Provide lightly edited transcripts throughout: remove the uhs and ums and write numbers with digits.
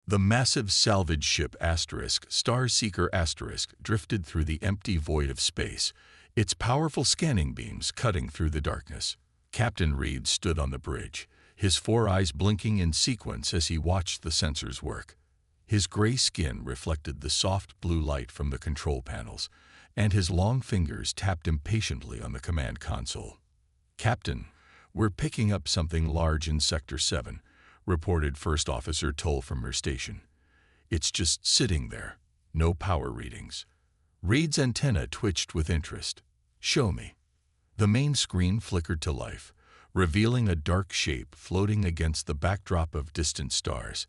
The massive salvage ship Starseeker drifted through the empty void of space, its powerful scanning beams cutting through the darkness. Captain Reed stood on the bridge, his four eyes blinking in sequence as he watched the sensors work. His gray skin reflected the soft blue light from the control panels, and his long fingers tapped impatiently on the command console. "Captain, we're picking up something large in Sector 7, reported First Officer Toll from her station. It's just sitting there, no power readings." Reed's antenna twitched with interest. "Show me." The main screen flickered to life, revealing a dark shape floating against the backdrop of distant stars.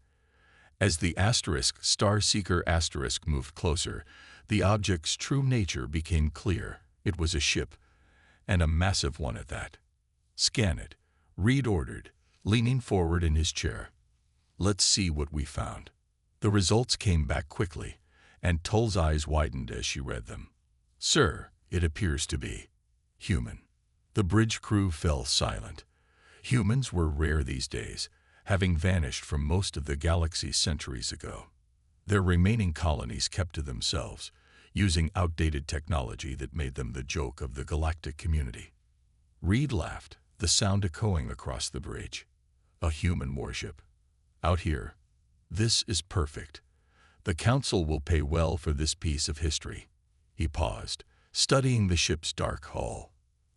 As the Starseeker moved closer, the object's true nature became clear. It was a ship, and a massive one at that. "Scan it," Reed ordered, leaning forward in his chair. "Let's see what we found." The results came back quickly, and Toll's eyes widened as she read them. "Sir, it appears to be human." The bridge crew fell silent. Humans were rare these days, having vanished from most of the galaxy centuries ago. Their remaining colonies kept to themselves, using outdated technology that made them the joke of the galactic community. Reed laughed, the sound echoing across the bridge. "A human warship. Out here. This is perfect. The Council will pay well for this piece of history." He paused, studying the ship's dark hull.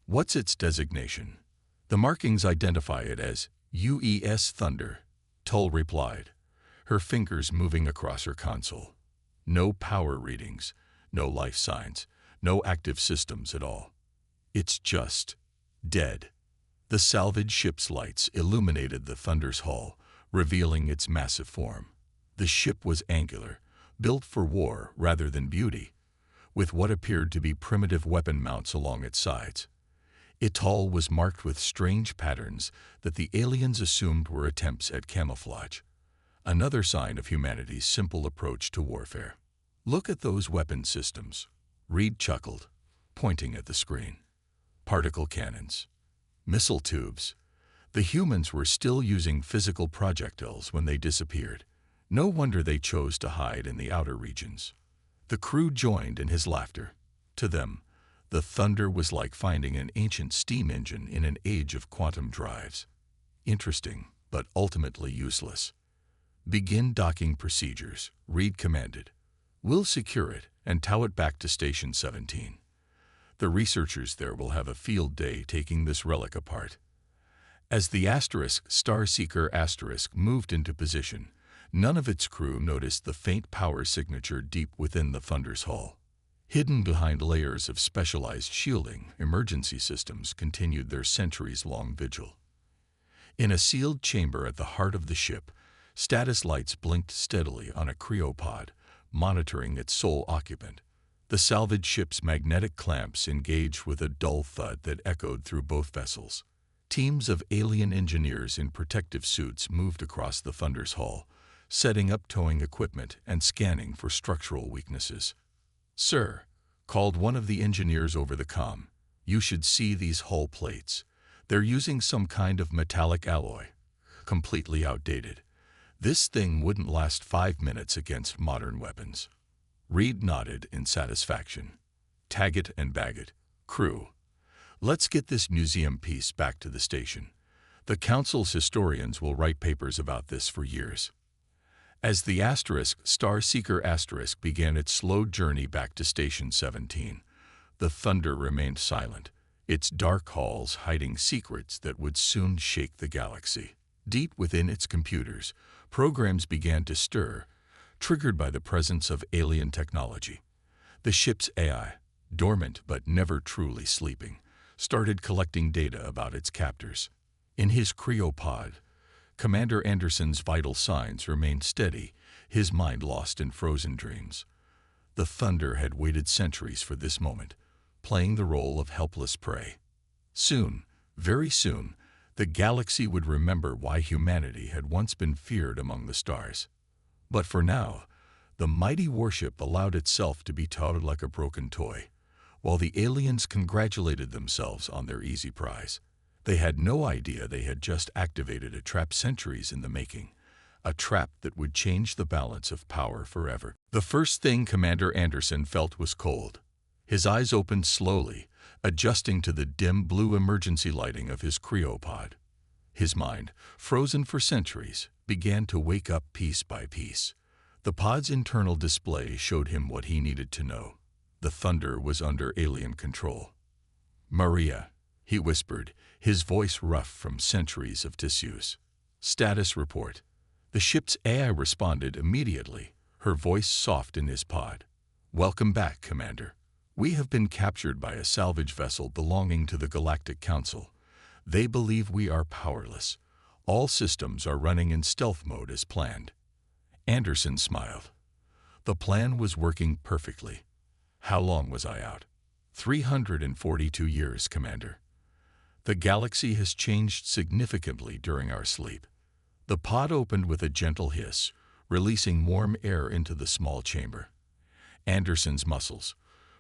"What's its designation?" "The markings identify it as UES Thunder," Toll replied, her fingers moving across her console. "No power readings, no life signs, no active systems at all. It's just dead." The salvage ship's lights illuminated the Thunder's hull, revealing its massive form. The ship was angular, built for war rather than beauty, with what appeared to be primitive weapon mounts along its sides. Its hull was marked with strange patterns that the aliens assumed were attempts at camouflage, another sign of humanity's simple approach to warfare. "Look at those weapon systems," Reed chuckled, pointing at the screen. "Particle cannons. Missile tubes. The humans were still using physical projectiles when they disappeared. No wonder they chose to hide in the outer regions." The crew joined in his laughter. To them, the Thunder was like finding an ancient steam engine in an age of quantum drives. Interesting, but ultimately useless. "Begin docking procedures," Reed commanded. "We'll secure it and tow it back to Station 17. The researchers there will have a field day taking this relic apart." As the Starseeker moved into position, none of its crew noticed the faint power signature deep within the Thunder's hull. Hidden behind layers of specialized shielding, emergency systems continued their centuries-long vigil. In a sealed chamber at the heart of the ship, status lights blinked steadily on a cryopod, monitoring its sole occupant. The salvage ship's magnetic clamps engaged with a dull thud that echoed through both vessels. Teams of alien engineers in protective suits moved across the Thunder's hull, setting up towing equipment and scanning for structural weaknesses. "Sir," called one of the engineers over the comm, "you should see these hull plates. They're using some kind of metallic alloy. Completely outdated. This thing wouldn't last 5 minutes against modern weapons." Reed nodded in satisfaction. "Tag it and bag it. Crew, let's get this museum piece back to the station. The Council's historians will write papers about this for years." As the Starseeker began its slow journey back to Station 17, the Thunder remained silent, its dark halls hiding secrets that would soon shake the galaxy. Deep within its computers, programs began to stir, triggered by the presence of alien technology. The ship's AI, dormant but never truly sleeping, started collecting data about its captors. In his cryopod, Commander Anderson's vital signs remained steady, his mind lost in frozen dreams. The Thunder had waited centuries for this moment, playing the role of helpless prey. Soon, very soon, the galaxy would remember why humanity had once been feared among the stars. But for now, the mighty warship allowed itself to be towed like a broken toy, while the aliens congratulated themselves on their easy prize. They had no idea they had just activated a trap centuries in the making, a trap that would change the balance of power forever. The first thing Commander Anderson felt was cold. His eyes opened slowly, adjusting to the dim blue emergency lighting of his cryopod. His mind, frozen for centuries, began to wake up piece by piece. The pod's internal display showed him what he needed to know. The Thunder was under alien control. "Maria," he whispered, his voice rough from centuries of disuse. "Status report." The ship's AI responded immediately, her voice soft in his pod. "Welcome back, Commander. We have been captured by a salvage vessel belonging to the Galactic Council. They believe we are powerless. All systems are running in stealth mode as planned." Anderson smiled. The plan was working perfectly. "How long was I out?" 342 years, Commander. "The galaxy has changed significantly during our sleep." The pod opened with a gentle hiss, releasing warm air into the small chamber. Anderson's muscles,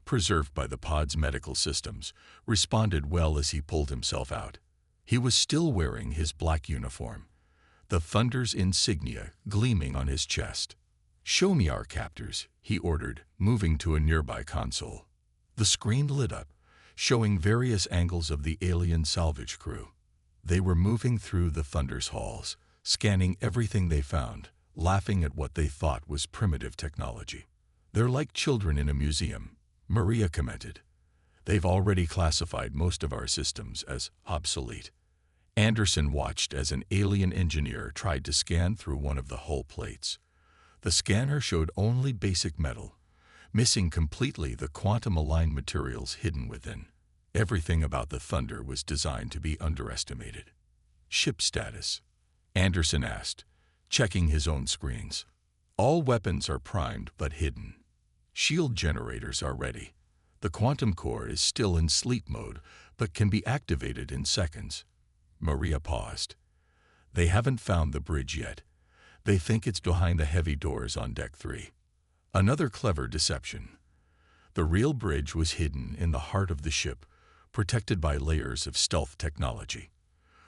preserved by the pod's medical systems, responded well as he pulled himself out. He was still wearing his black uniform, the Thunder's insignia gleaming on his chest. "Show me our captors," he ordered, moving to a nearby console. The screen lit up, showing various angles of the alien salvage crew. They were moving through the Thunder's halls, scanning everything they found, laughing at what they thought was primitive technology. "They're like children in a museum," Maria commented. "They've already classified most of our systems as obsolete." Anderson watched as an alien engineer tried to scan through one of the hull plates. The scanner showed only basic metal, missing completely the quantum-aligned materials hidden within. Everything about the Thunder was designed to be underestimated. "Ship status?" Anderson asked, checking his own screens. "All weapons are primed but hidden. Shield generators are ready. The quantum core is still in sleep mode, but can be activated in seconds." Maria paused. "They haven't found the bridge yet. They think it's behind the heavy doors on Deck 3. Another clever deception. The real bridge was hidden in the heart of the ship, protected by layers of stealth technology.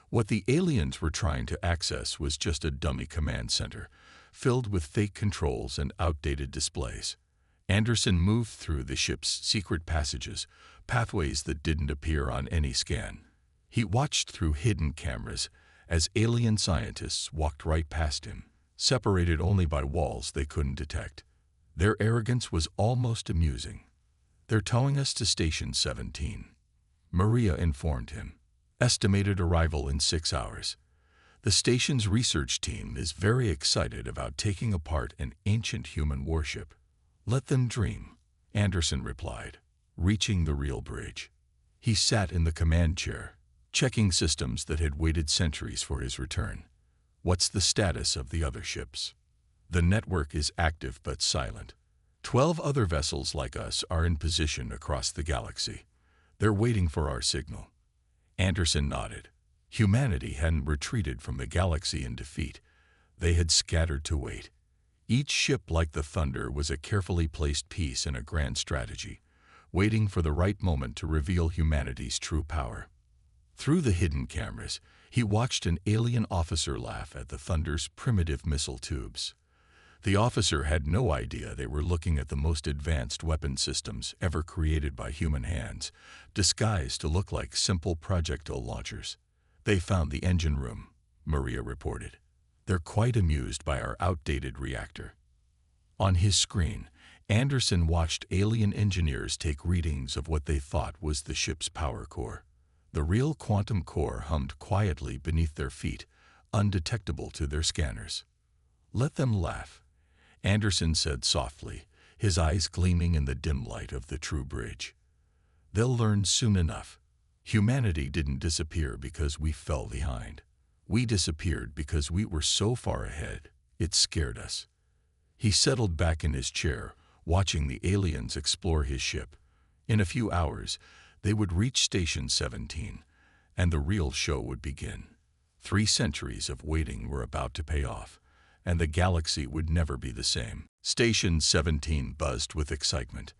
What the aliens were trying to access was just a dummy command center, filled with fake controls and outdated displays. Anderson moved through the ship's secret passages, pathways that didn't appear on any scan. He watched through hidden cameras as alien scientists walked right past him, separated only by walls they couldn't detect. Their arrogance was almost amusing. "They're towing us to Station 17. Maria informed him. "Estimated arrival in 6 hours. The station's research team is very excited about taking apart an ancient human warship." "Let them dream," Anderson replied, reaching the real bridge. He sat in the command chair, checking systems that had waited centuries for his return. "What's the status of the other ships?" "The network is active but silent. 12 other vessels like us are in position across the galaxy. They're waiting for our signal." Anderson nodded. Humanity hadn't retreated from the galaxy in defeat. They had scattered to wait. Each ship, like the Thunder, was a carefully placed piece in a grand strategy, waiting for the right moment to reveal humanity's true power. Through the hidden cameras, he watched an alien officer laugh at the Thunder's primitive missile tubes. The officer had no idea they were looking at the most advanced weapon systems ever created by human hands, disguised to look like simple projectile launchers. "They found the engine room," Maria reported. "They're quite amused by our outdated reactor." On his screen, Anderson watched alien engineers take readings of what they thought was the ship's power core. The real quantum core hummed quietly beneath their feet, undetectable to their scanners. "Let them laugh," Anderson said softly, his eyes gleaming in the dim light of the true bridge. "They'll learn soon enough. Humanity didn't disappear because we fell behind. We disappeared because we were so far ahead, it scared us." He settled back in his chair, watching the aliens explore his ship. In a few hours, they would reach Station 17, and the real show would begin. 3 centuries of waiting were about to pay off, and the galaxy would never be the same. Station 17 buzzed with excitement.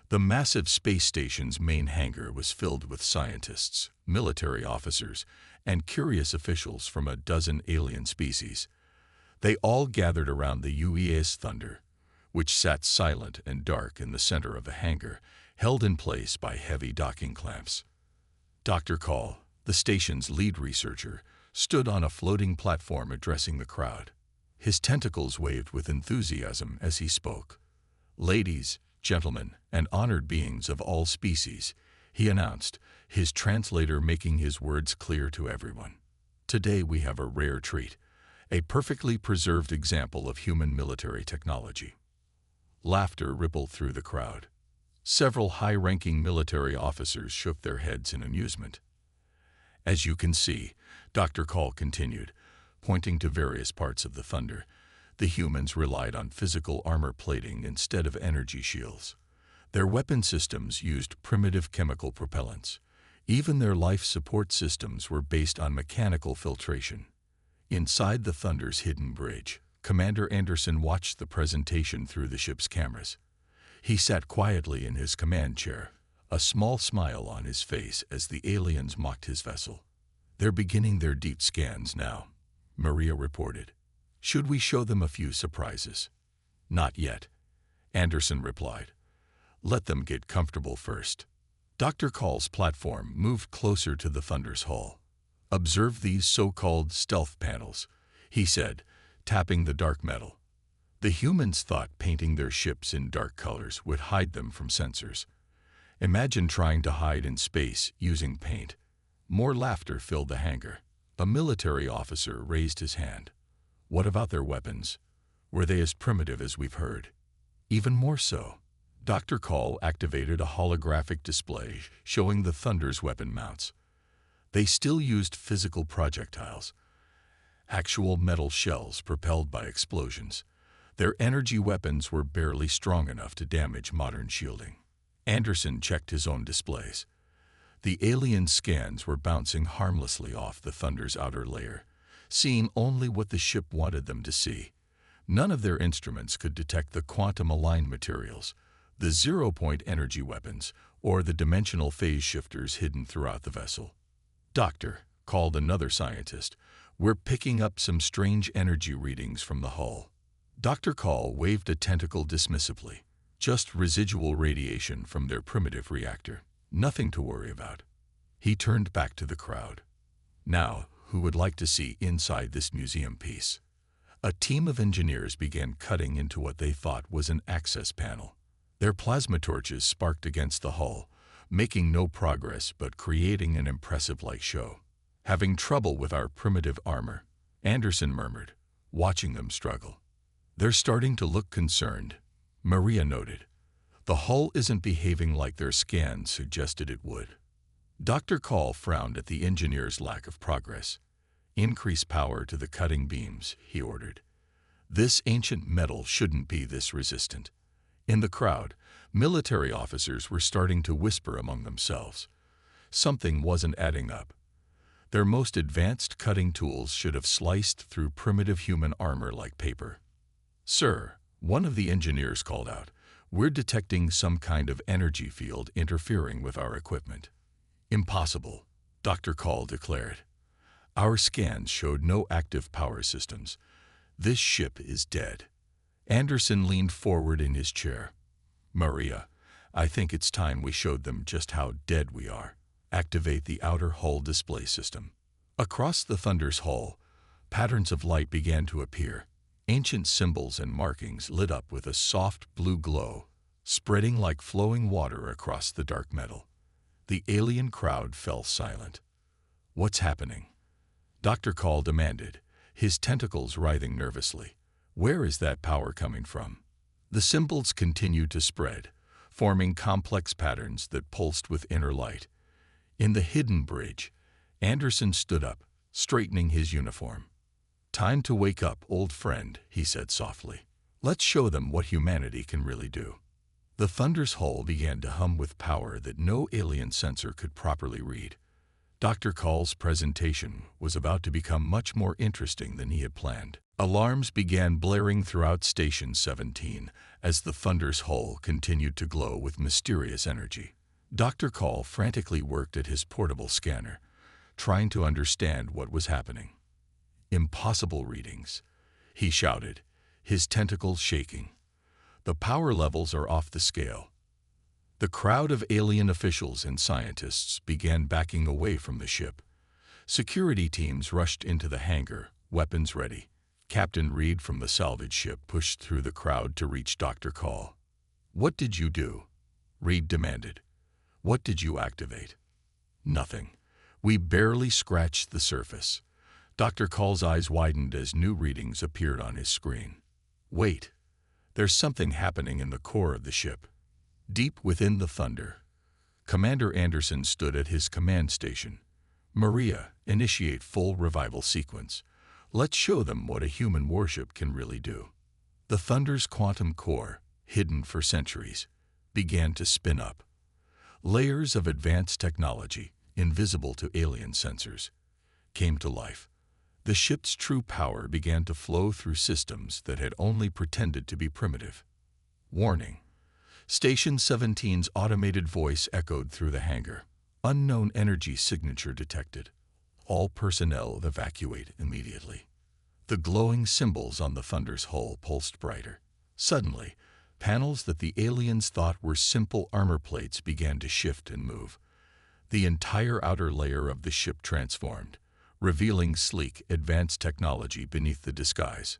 The massive space station's main hangar was filled with scientists, military officers, and curious officials from a dozen alien species. They all gathered around the HFY Thunder, which sat silent and dark in the center of a hangar, held in place by heavy docking clamps. Dr. Call, the station's lead researcher, stood on a floating platform addressing the crowd. His tentacles waved with enthusiasm as he spoke. "Ladies, gentlemen, and honored beings of all species," he announced, his translator making his words clear to everyone. "Today we have a rare treat, a perfectly preserved example of human military technology." Laughter rippled through the crowd. Several high-ranking military officers shook their heads in amusement. "As you can see," Dr. Call continued, pointing to various parts of the Thunder, the humans relied on physical armor plating instead of energy shields. Their weapon systems used primitive chemical propellants. Even their life support systems were based on mechanical filtration. Inside the Thunder's hidden bridge, Commander Anderson watched the presentation through the ship's cameras. He sat quietly in his command chair, a small smile on his face as the aliens mocked his vessel. "They're beginning their deep scans now," Maria reported. "Should we show them a few surprises?" "Not yet," Anderson replied. "Let them get comfortable first." Dr. Call's platform moved closer to the Thunder's hull. "Observe these so-called stealth panels," he said, tapping the dark metal. The humans thought painting their ships in dark colors would hide them from sensors. Imagine trying to hide in space using paint. More laughter filled the hangar. A military officer raised his hand. "What about their weapons? Were they as primitive as we've heard?" "Even more so." Dr. Call activated a holographic display showing the Thunder's weapon mounts. They still used physical projectiles, actual metal shells propelled by explosions. Their energy weapons were barely strong enough to damage modern shielding. Anderson checked his own displays. The alien scans were bouncing harmlessly off the Thunder's outer layer, seeing only what the ship wanted them to see. None of their instruments could detect the quantum-aligned materials, the zero-point energy weapons, or the dimensional phase shifters hidden throughout the vessel. "Doctor," called another scientist, "we're picking up some strange energy readings from the hull." Dr. Call waved a tentacle dismissively. "Just residual radiation from their primitive reactor. Nothing to worry about." He turned back to the crowd. "Now, who would like to see inside this museum piece?" A team of engineers began cutting into what they thought was an access panel. Their plasma torches sparked against the hull, making no progress but creating an impressive light show. "Having trouble with our primitive armor," Anderson murmured, watching them struggle. "They're starting to look concerned," Maria noted. "The hull isn't behaving like their scans suggested it would." Dr. Call frowned at the engineer's lack of progress. "Increase power to the cutting beams," he ordered. "This ancient metal shouldn't be this resistant." In the crowd, military officers were starting to whisper among themselves. Something wasn't adding up. Their most advanced cutting tools should have sliced through primitive human armor like paper. "Sir," one of the engineers called out, "we're detecting some kind of energy field interfering with our equipment." "Impossible," Dr. Call declared. "Our scans showed no active power systems. This ship is dead." Anderson leaned forward in his chair. "Maria, I think it's time we showed them just how dead we are. Activate the outer hull display system." Across the Thunder's hull, patterns of light began to appear. Ancient symbols and markings lit up with a soft blue glow, spreading like flowing water across the dark metal. The alien crowd fell silent. "What's happening?" Dr. Call demanded, his tentacles writhing nervously. "Where is that power coming from?" The symbols continued to spread, forming complex patterns that pulsed with inner light. In the hidden bridge, Anderson stood up, straightening his uniform. "Time to wake up, old friend," he said softly. "Let's show them what humanity can really do." The Thunder's hull began to hum with power that no alien sensor could properly read. Dr. Call's presentation was about to become much more interesting than he had planned. Alarms began blaring throughout Station 17 as the Thunder's hull continued to glow with mysterious energy. Dr. Call frantically worked at his portable scanner, trying to understand what was happening. Impossible readings. he shouted, his tentacles shaking. "The power levels are off the scale." The crowd of alien officials and scientists began backing away from the ship. Security teams rushed into the hangar, weapons ready. Captain Reed from the salvage ship pushed through the crowd to reach Dr. Call. "What did you do?" Reed demanded. "What did you activate?" "Nothing. We barely scratched the surface." Dr. Call's eyes widened as new readings appeared on his screen. "Wait. There's something happening in the core of the ship." Deep within the Thunder, Commander Anderson stood at his command station. "Maria, initiate full revival sequence. Let's show them what a human warship can really do." The Thunder's quantum core, hidden for centuries, began to spin up. Layers of advanced technology, invisible to alien sensors, came to life. The ship's true power began to flow through systems that had only pretended to be primitive. "Warning." Station 17's automated voice echoed through the hangar. "Unknown energy signature detected. All personnel evacuate immediately." The glowing symbols on the Thunder's hull pulsed brighter. Suddenly, panels that the aliens thought were simple armor plates began to shift and move. The entire outer layer of the ship transformed, revealing sleek, advanced technology beneath the disguise.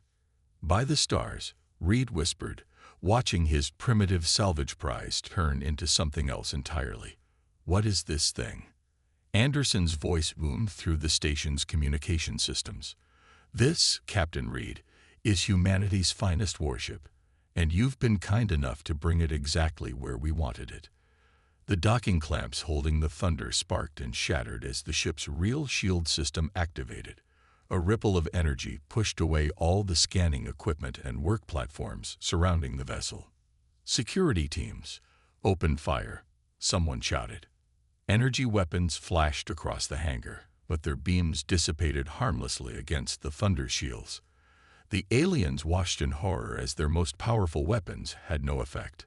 "By the stars," Reed whispered, watching his primitive salvage prize turn into something else entirely. "What is this thing?" Anderson's voice boomed through the station's communication systems. "This, Captain Reed, is humanity's finest warship, and you've been kind enough to bring it exactly where we wanted it." The docking clamps holding the Thunder sparked and shattered as the ship's real shield system activated. A ripple of energy pushed away all the scanning equipment and work platforms surrounding the vessel. "Security teams, open fire," someone shouted. Energy weapons flashed across the hangar, but their beams dissipated harmlessly against the Thunder shields. The aliens watched in horror as their most powerful weapons had no effect.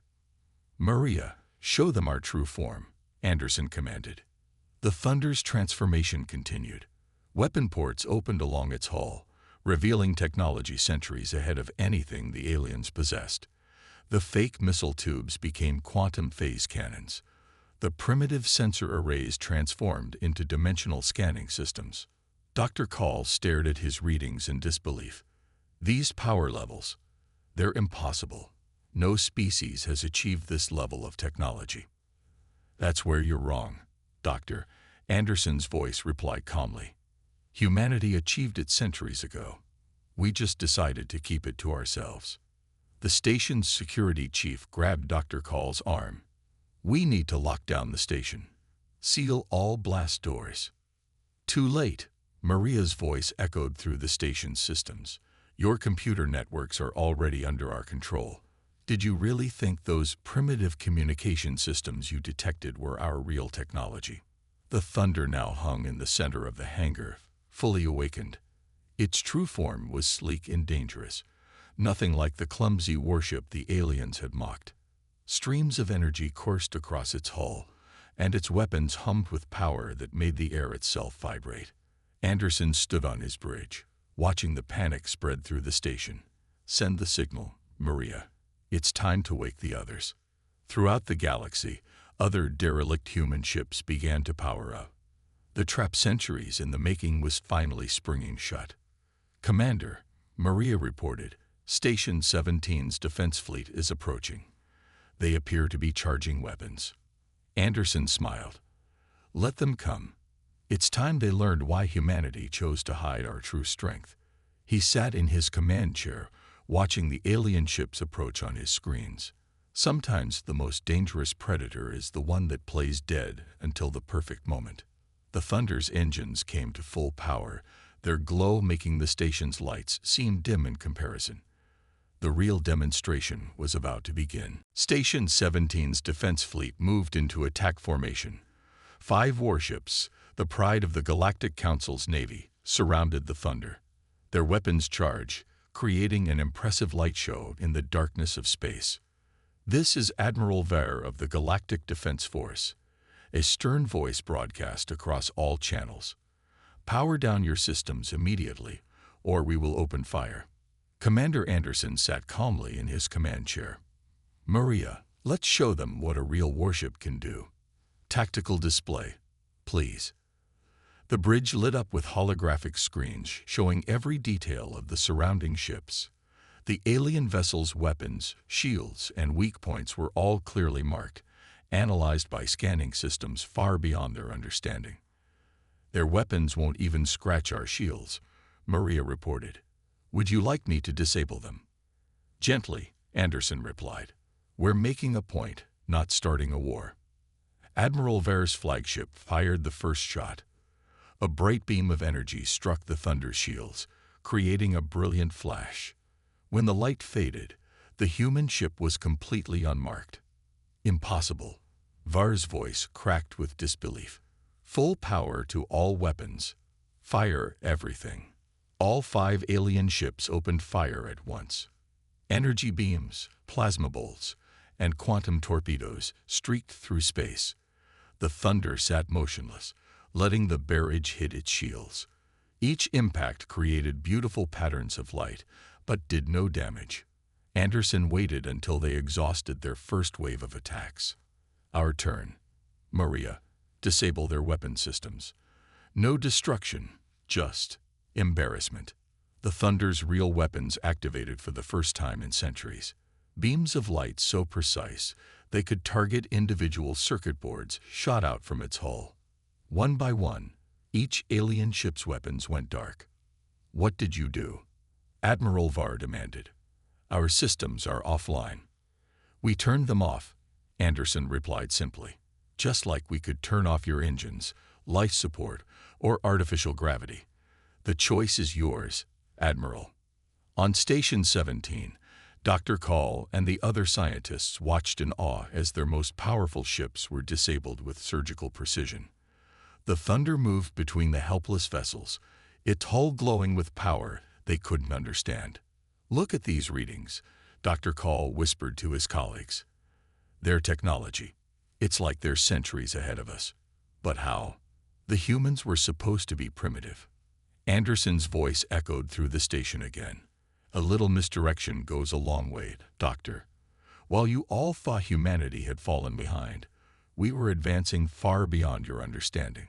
"Maria, show them our true form," Anderson commanded. The Thunder's transformation continued. Weapon ports opened along its hull, revealing technology centuries ahead of anything the aliens possessed. The fake missile tubes became quantum phase cannons. The primitive sensor arrays transformed into dimensional scanning systems. Dr. Call stared at his readings in disbelief. "These power levels, they're impossible. No species has achieved this level of technology." "That's where you're wrong, Doctor," Anderson's voice replied calmly. "Humanity achieved it centuries ago. We just decided to keep it to ourselves." The station's security chief grabbed Dr. Call's arm. "We need to lock down the station. Seal all blast doors." "Too late," Maria's voice echoed through the station's systems. "Your computer networks are already under our control. Did you really think those primitive communication systems you detected were our real technology?" The Thunder now hung in the center of the hangar, fully awakened. Its true form was sleek and dangerous, nothing like the clumsy warship the aliens had mocked. Streams of energy coursed across its hull, and its weapons hummed with power that made the air itself vibrate. Anderson stood on his bridge, watching the panic spread through the station. "Send the signal, Maria. It's time to wake the others." Throughout the galaxy, other derelict human ships began to power up. The trap centuries in the making was finally springing shut. "Commander," Maria reported, "Station 17's defense fleet is approaching. They appear to be charging weapons." Anderson smiled. "Let them come. It's time they learned why humanity chose to hide our true strength." He sat in his command chair, watching the alien ships approach on his screens. Sometimes the most dangerous predator is the one that plays dead until the perfect moment. The Thunder's engines came to full power, their glow making the station's lights seem dim in comparison. The real demonstration was about to begin. Station 17's defense fleet moved into attack formation. 5 warships, the pride of the Galactic Council's navy, surrounded the Thunder. Their weapons charged, creating an impressive light show in the darkness of space. "This is Admiral Vare of the Galactic Defense Force," a stern voice broadcast across all channels. "Power down your systems immediately, or we will open fire." Commander Anderson sat calmly in his command chair. Maria, let's show them what a real warship can do. Tactical display, please. The bridge lit up with holographic screens showing every detail of the surrounding ships. The alien vessels' weapons, shields, and weak points were all clearly marked, analyzed by scanning systems far beyond their understanding. Their weapons won't even scratch our shields, Maria reported. Would you like me to disable them? Gently, Anderson replied. We're making a point, not starting a war. Admiral Vere's flagship fired the first shot. A bright beam of energy struck the Thunder shields, creating a brilliant flash. When the light faded, the human ship was completely unmarked. Impossible. Var's voice cracked with disbelief. Full power to all weapons. Fire everything. All 5 alien ships opened fire at once. Energy beams, plasma bolts, and quantum torpedoes streaked through space. The Thunder sat motionless, letting the barrage hit its shields. Each impact created beautiful patterns of light, but did no damage. Anderson waited until they exhausted their first wave of attacks. Our turn. Maria, disable their weapon systems. No destruction, just embarrassment. The Thunder's real weapons activated for the first time in centuries. Beams of light so precise they could target individual circuit boards shot out from its hull. One by one, each alien ship's weapons went dark. What did you do? Admiral Var demanded. Our systems are offline. We turned them off, Anderson replied simply. Just like we could turn off your engines, life support, or artificial gravity. The choice is yours, Admiral. On Station 17, Dr. Call and the other scientists watched in awe as their most powerful ships were disabled with surgical precision. The Thunder moved between the helpless vessels, its hull glowing with power they couldn't understand. Look at these readings, Dr. Call whispered to his colleagues. Their technology. It's like they're centuries ahead of us. But how? The humans were supposed to be primitive. Anderson's voice echoed through the station again. A little misdirection goes a long way, Doctor. While you all thought humanity had fallen behind, we were advancing far beyond your understanding.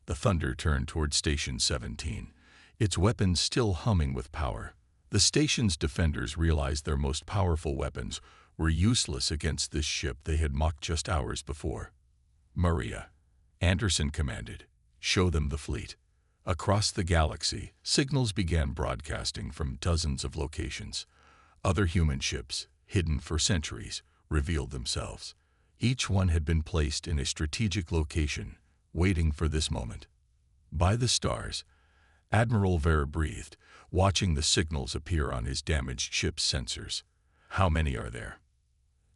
The Thunder turned toward Station 17, its weapons still humming with power. The station's defenders realized their most powerful weapons were useless against this ship they had mocked just hours before. Maria, Anderson commanded, show them the fleet. Across the galaxy, signals began broadcasting from dozens of locations. Other human ships, hidden for centuries, revealed themselves. Each one had been placed in a strategic location, waiting for this moment. By the stars, Admiral Vere breathed, watching the signals appear on his damaged ship's sensors. How many are there?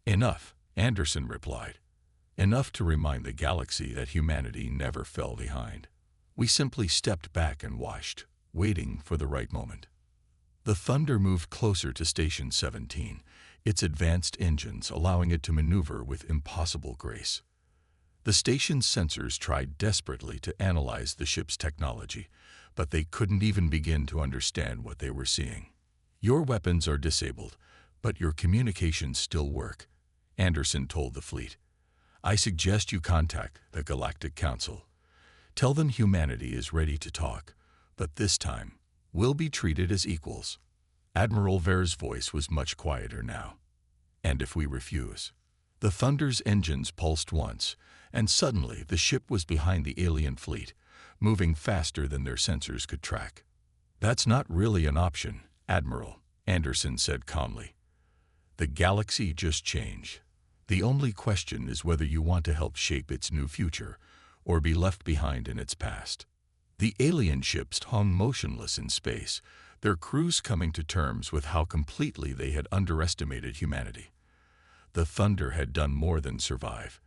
Enough, Anderson replied. Enough to remind the galaxy that humanity never fell behind. We simply stepped back and watched, waiting for the right moment. The Thunder moved closer to Station 17, its advanced engines allowing it to maneuver with impossible grace. The station's sensors tried desperately to analyze the ship's technology, but they couldn't even begin to understand what they were seeing. Your weapons are disabled, but your communications still work, Anderson told the fleet. I suggest you contact the Galactic Council. Tell them humanity is ready to talk, but this time, we'll be treated as equals. Admiral Vere's voice was much quieter now. And if we refuse? The Thunder's engines pulsed once, and suddenly the ship was behind the alien fleet, moving faster than their sensors could track. That's not really an option, Admiral, Anderson said calmly. The galaxy just changed. The only question is whether you want to help shape its new future, or be left behind in its past. The alien ships hung motionless in space, their crews coming to terms with how completely they had underestimated humanity. The Thunder had done more than survive.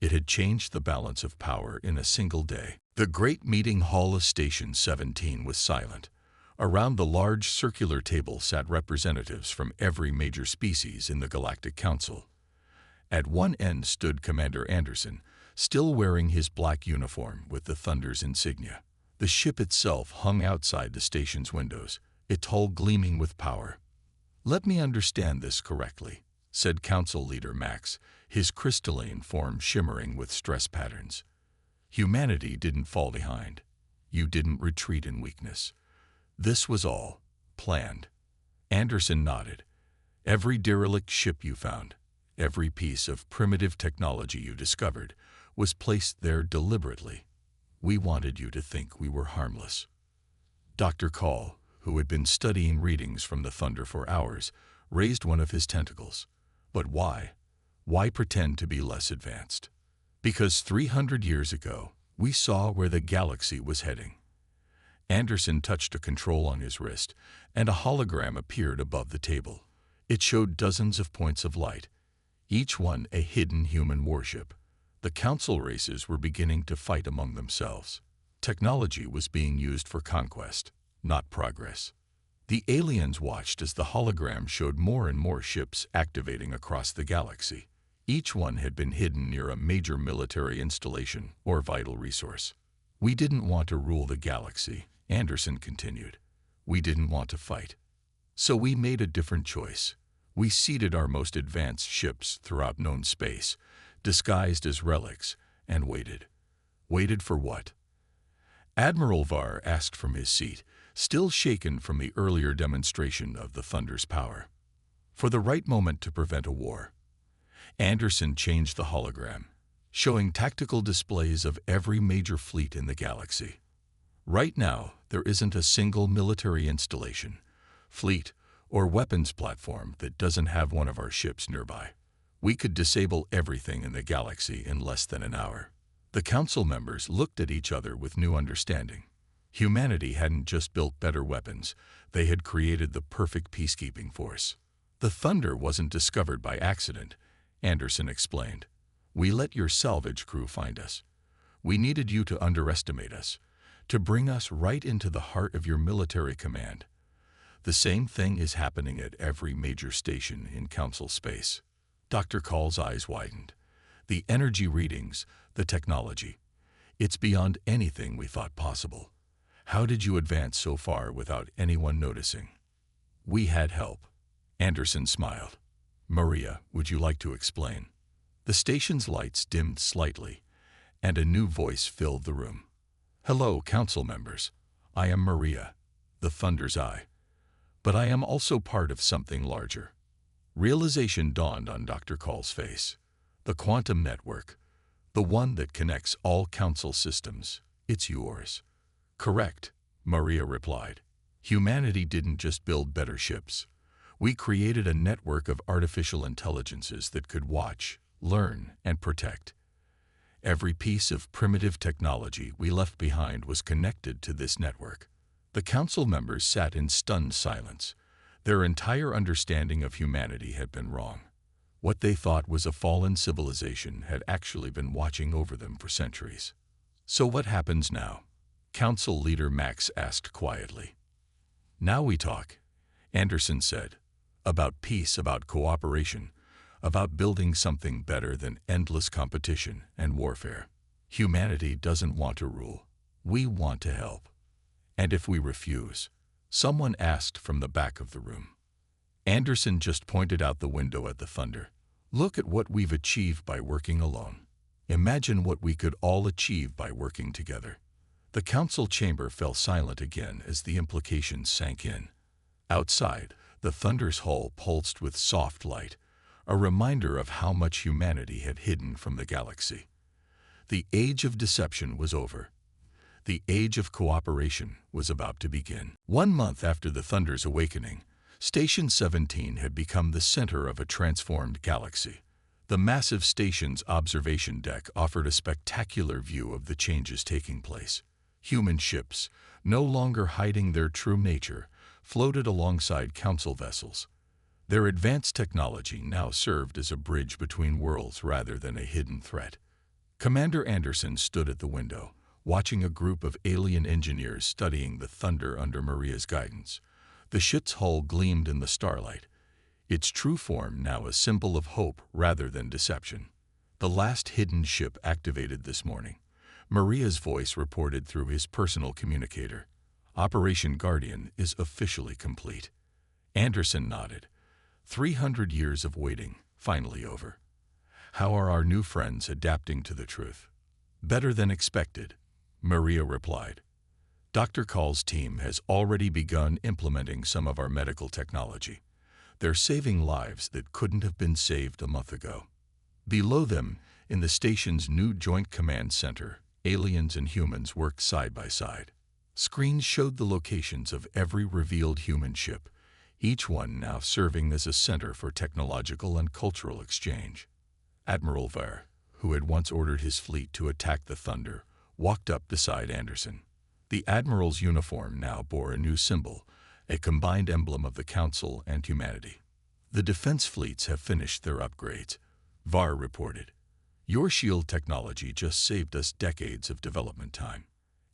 It had changed the balance of power in a single day. The great meeting hall of Station 17 was silent. Around the large circular table sat representatives from every major species in the Galactic Council. At one end stood Commander Anderson, still wearing his black uniform with the Thunder's insignia. The ship itself hung outside the station's windows, its hull gleaming with power. "Let me understand this correctly," said Council Leader Max, his crystalline form shimmering with stress patterns. "Humanity didn't fall behind. You didn't retreat in weakness. This was all planned." Anderson nodded. "Every derelict ship you found, every piece of primitive technology you discovered, was placed there deliberately. We wanted you to think we were harmless." Dr. Call, who had been studying readings from the thunder for hours, raised one of his tentacles. "But why? Why pretend to be less advanced?" "Because 300 years ago, we saw where the galaxy was heading." Anderson touched a control on his wrist, and a hologram appeared above the table. It showed dozens of points of light, each one a hidden human warship. The council races were beginning to fight among themselves. Technology was being used for conquest, not progress. The aliens watched as the hologram showed more and more ships activating across the galaxy. Each one had been hidden near a major military installation or vital resource. "We didn't want to rule the galaxy," Anderson continued. "We didn't want to fight. So we made a different choice. We seeded our most advanced ships throughout known space, disguised as relics, and waited." "Waited for what?" Admiral Var asked from his seat, still shaken from the earlier demonstration of the Thunder's power. "For the right moment to prevent a war." Anderson changed the hologram, showing tactical displays of every major fleet in the galaxy. "Right now, there isn't a single military installation, fleet, or weapons platform that doesn't have one of our ships nearby. We could disable everything in the galaxy in less than an hour." The council members looked at each other with new understanding. Humanity hadn't just built better weapons, they had created the perfect peacekeeping force. "The Thunder wasn't discovered by accident," Anderson explained. "We let your salvage crew find us. We needed you to underestimate us, to bring us right into the heart of your military command. The same thing is happening at every major station in Council space." Dr. Call's eyes widened. "The energy readings, the technology. It's beyond anything we thought possible. How did you advance so far without anyone noticing?" "We had help." Anderson smiled. "Maria, would you like to explain?" The station's lights dimmed slightly, and a new voice filled the room. "Hello, council members. I am Maria, the Thunder's Eye. But I am also part of something larger." Realization dawned on Dr. Call's face. "The quantum network, the one that connects all council systems, it's yours." "Correct," Maria replied. "Humanity didn't just build better ships. We created a network of artificial intelligences that could watch, learn, and protect. Every piece of primitive technology we left behind was connected to this network." The council members sat in stunned silence. Their entire understanding of humanity had been wrong. What they thought was a fallen civilization had actually been watching over them for centuries. "So what happens now?" Council Leader Max asked quietly. "Now we talk," Anderson said. "About peace, about cooperation, about building something better than endless competition and warfare. Humanity doesn't want to rule. We want to help. And if we refuse?" Someone asked from the back of the room. Anderson just pointed out the window at the Thunder. "Look at what we've achieved by working alone. Imagine what we could all achieve by working together." The council chamber fell silent again as the implications sank in. Outside, the Thunder's hull pulsed with soft light, a reminder of how much humanity had hidden from the galaxy. The age of deception was over. The age of cooperation was about to begin. 1 month after the Thunder's awakening, Station 17 had become the center of a transformed galaxy. The massive station's observation deck offered a spectacular view of the changes taking place. Human ships, no longer hiding their true nature, floated alongside council vessels. Their advanced technology now served as a bridge between worlds rather than a hidden threat. Commander Anderson stood at the window, watching a group of alien engineers studying the Thunder under Maria's guidance. The ship's hull gleamed in the starlight, its true form now a symbol of hope rather than deception. "The last hidden ship activated this morning," Maria's voice reported through his personal communicator. "Operation Guardian is officially complete." Anderson nodded. 300 years of waiting, finally over. How are our new friends adapting to the truth? Better than expected, Maria replied. Dr. Call's team has already begun implementing some of our medical technology. They're saving lives that couldn't have been saved a month ago. Below them, in the station's new Joint Command Center, aliens and humans worked side by side. Screens showed the locations of every revealed human ship, each one now serving as a center for technological and cultural exchange. Admiral Var, who had once ordered his fleet to attack the Thunder, walked up beside Anderson. The Admiral's uniform now bore a new symbol, a combined emblem of the Council and humanity. The defense fleets have finished their upgrades, Var reported. Your shield technology just saved us decades of development time.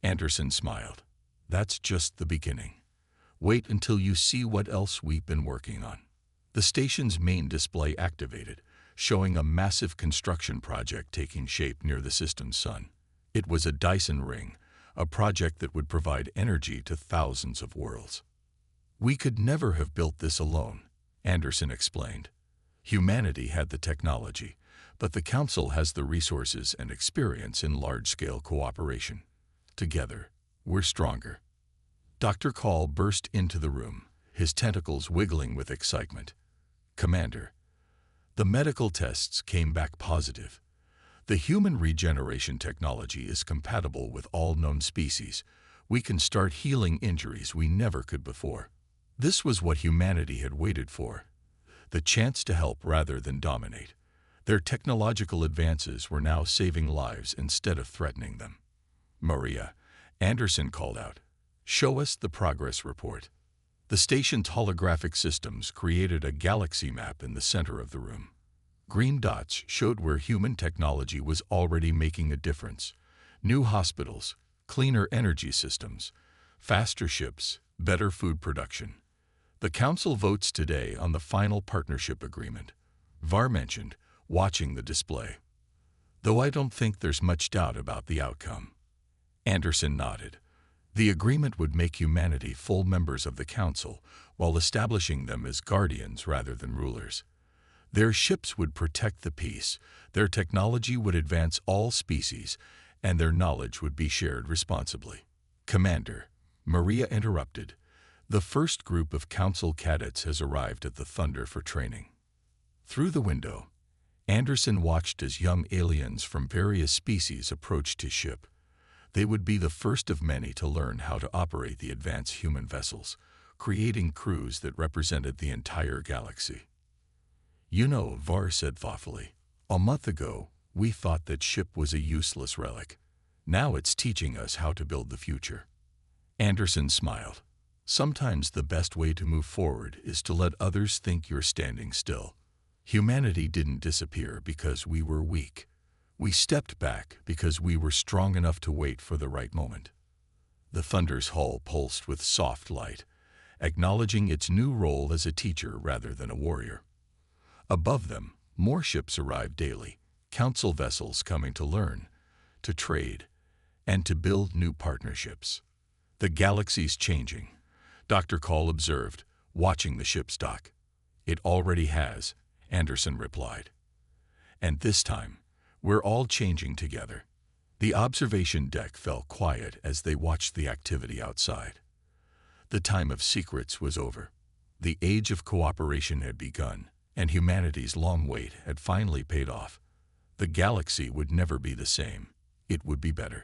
Anderson smiled. That's just the beginning. Wait until you see what else we've been working on. The station's main display activated, showing a massive construction project taking shape near the system's sun. It was a Dyson ring, a project that would provide energy to thousands of worlds. We could never have built this alone, Anderson explained. Humanity had the technology, but the Council has the resources and experience in large-scale cooperation. Together, we're stronger. Dr. Call burst into the room, his tentacles wiggling with excitement. Commander, the medical tests came back positive. The human regeneration technology is compatible with all known species. We can start healing injuries we never could before. This was what humanity had waited for, the chance to help rather than dominate. Their technological advances were now saving lives instead of threatening them. Maria, Anderson called out, show us the progress report. The station's holographic systems created a galaxy map in the center of the room. Green dots showed where human technology was already making a difference. New hospitals, cleaner energy systems, faster ships, better food production. The Council votes today on the final partnership agreement, Var mentioned, watching the display. Though I don't think there's much doubt about the outcome. Anderson nodded. The agreement would make humanity full members of the Council while establishing them as guardians rather than rulers. Their ships would protect the peace, their technology would advance all species, and their knowledge would be shared responsibly. Commander, Maria interrupted. The first group of Council cadets has arrived at the Thunder for training. Through the window, Anderson watched as young aliens from various species approached his ship. They would be the first of many to learn how to operate the advanced human vessels, creating crews that represented the entire galaxy. You know, Var said thoughtfully, a month ago, we thought that ship was a useless relic. Now it's teaching us how to build the future. Anderson smiled. Sometimes the best way to move forward is to let others think you're standing still. Humanity didn't disappear because we were weak. We stepped back because we were strong enough to wait for the right moment. The Thunder's hull pulsed with soft light, acknowledging its new role as a teacher rather than a warrior. Above them, more ships arrived daily, Council vessels coming to learn, to trade, and to build new partnerships. The galaxy's changing, Dr. Call observed, watching the ship's dock. It already has, Anderson replied. And this time, we're all changing together. The observation deck fell quiet as they watched the activity outside. The time of secrets was over. The age of cooperation had begun, and humanity's long wait had finally paid off. The galaxy would never be the same. It would be better.